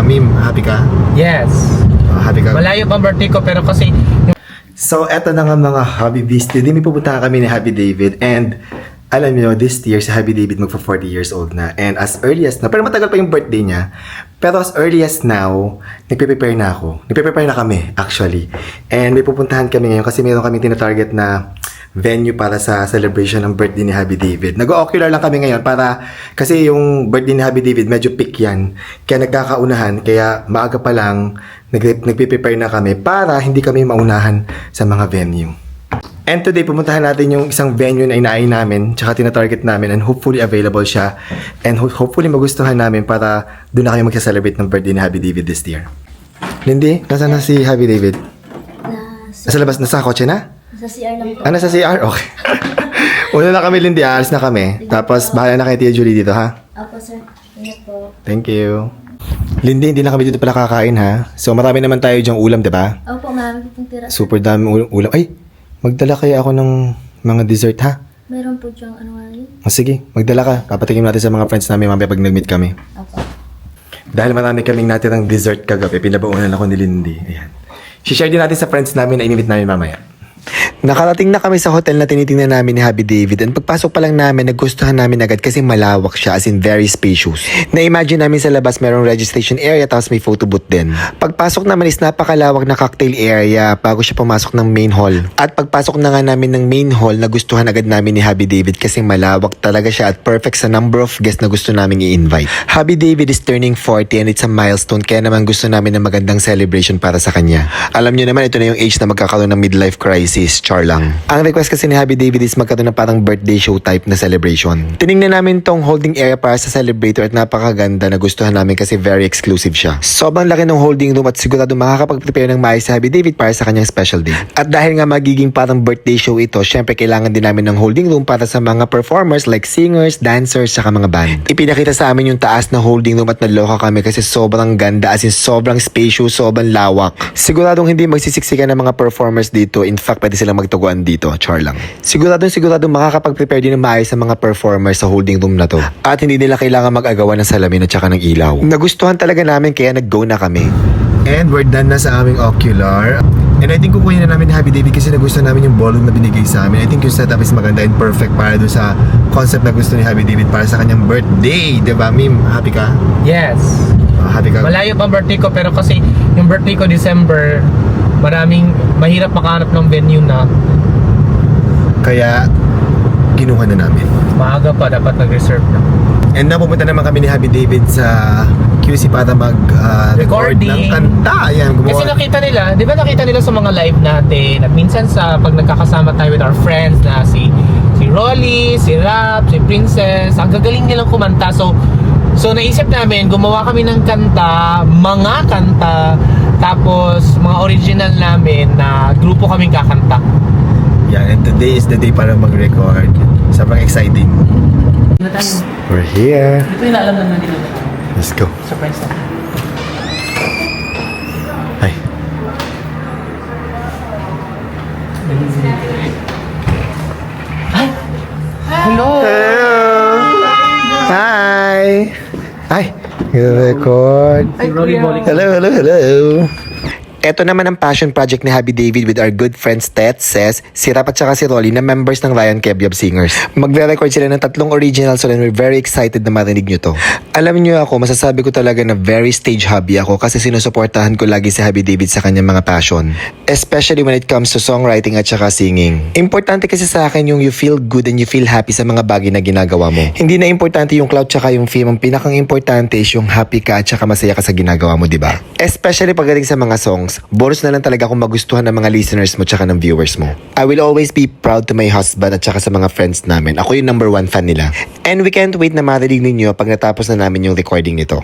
Mim, happy ka? Yes. Happy ka? Malayo pa ang birthday ko pero kasi So, eto na nga mga Hobby Beast. Today may pupuntahan kami ni Happy David. And, alam niyo, this year si Happy David magpa 40 years old na. And as early as now, pero matagal pa yung birthday niya. Pero as early as now, nagpe-prepare na ako. Nagpe-prepare na kami, actually. And may pupuntahan kami ngayon kasi meron kami tinatarget na venue para sa celebration ng birthday ni Happy David. Nag-ocular lang kami ngayon para, kasi yung birthday ni Happy David, medyo peak yan. Kaya nagkakaunahan, kaya maaga pa lang, nagpe-prepare na kami para hindi kami maunahan sa mga venue. And today, pumuntahan natin yung isang venue na inaay namin, tsaka tinatarget namin, and hopefully available siya. And hopefully magustuhan namin para doon na kayo magsa-celebrate ng birthday ni Happy David this year. Lindy, nasaan na si Happy David? Nasa labas, nasa kotse na? Sa CR lang po. Nasa CR? Okay. Una na kami, Lindy. Alis na kami. Tapos, bahala na kay Tia Julie dito, ha? Opo, sir. Ingat po. Thank you. Lindy, hindi na kami dito pala kakain, ha? So, marami naman tayo dyang ulam, diba? Opo, marami pong tira. Super dami ulam. Ay, magdala kaya ako ng mga dessert, ha? Meron po diyang ano nga yun? Sige, magdala ka. Papatikim natin sa mga friends namin mamaya pag nag-meet kami. Opo. Dahil marami kaming natirang dessert kagabi, pinabaunan ako ni Lindy. Ayan. Si-share din natin sa friends namin na inimit namin mamaya. Nakarating na kami sa hotel na tinitingnan namin ni Happy David, and pagpasok pa lang namin, nagustuhan namin agad kasi malawak siya, as in very spacious. Na-imagine namin sa labas merong registration area tapos may photo booth din. Pagpasok naman is napakalawak na cocktail area bago siya pumasok ng main hall. At pagpasok na nga namin ng main hall, nagustuhan agad namin ni Happy David kasi malawak talaga siya at perfect sa number of guests na gusto naming i-invite. Happy David is turning 40 and it's a milestone, kaya naman gusto namin ng magandang celebration para sa kanya. Alam niyo naman, ito na yung age na magkakaroon ng midlife crisis. Char lang. Ang request kasi ni Happy David is magkaroon ng parang birthday show type na celebration. Tiningnan namin tong holding area para sa celebrator at napakaganda, na gustuhan namin kasi very exclusive siya. Sobrang laki ng holding room at sigurado makakapag-prepare ng maayos si Happy David para sa kanyang special day. At dahil nga magiging parang birthday show ito, syempre kailangan din namin ng holding room para sa mga performers like singers, dancers, saka mga band. Ipinakita sa amin yung taas na holding room at naloka kami kasi sobrang ganda, as in sobrang spacious, sobrang lawak. Siguradong hindi magsisiksikan ng mga performers dito. In fact, pwede silang magtuguan dito, char lang. Sigurado makakapag-prepare din ng maayos sa mga performers sa holding room na to. At hindi nila kailangan mag-agawan ng salamin at saka ng ilaw. Nagustuhan talaga namin kaya nag-go na kami. And we're done na sa aming ocular. And I think kukunin na namin ni Happy David kasi nagustuhan namin yung ballroom na binigay sa amin. I think yung setup is maganda and perfect para doon sa concept na gusto ni Happy David para sa kanyang birthday. Diba, Mim? Happy ka? yes. Happy ka? Malayo pa ang birthday ko pero kasi yung birthday ko December, mahirap makahanap ng venue na. Kaya, ginuha na namin. Maaga pa, dapat nag-reserve na. And na pumunta naman kami ni Happy David sa QC para mag-record ng Recording. kanta. Ayan, Kasi gumawa. nakita nila, di ba nakita nila sa mga live natin at minsan sa pag nagkakasama tayo with our friends na si Rolly, si Rap, si Princess, ang gagaling nilang kumanta. So naisip namin, gumawa kami ng kanta, tapos mga original namin na grupo kaming kakanta. Yeah, and today is the day para mag-record. Sobrang exciting. We're here. Ito yung alam naman nila. Let's go. Surprise na. Hi. Hello! Hi! Hi! Record. Hello. Ito naman ang passion project ni Happy David with our good friends Tet, Ses, si Rap at saka si Rolly na members ng Ryan Kebyab Singers. Magre-record sila ng 3 original songs and we're very excited na marinig nyo to. Alam nyo ako, masasabi ko talaga na very stage hobby ako kasi sinusuportahan ko lagi si Happy David sa kanyang mga passion. Especially when it comes to songwriting at saka singing. Importante kasi sa akin yung you feel good and you feel happy sa mga bagay na ginagawa mo. Hindi na importante yung clout tsaka yung fame. Ang pinakang importante is yung happy ka at saka masaya ka sa ginagawa mo, diba? Especially pagdating sa mga songs, bonus na lang talaga kung magustuhan ng mga listeners mo tsaka ng viewers mo. I will always be proud to my husband at tsaka sa mga friends namin. Ako yung #1 fan nila. And we can't wait na marinig ninyo pag natapos na namin yung recording nito.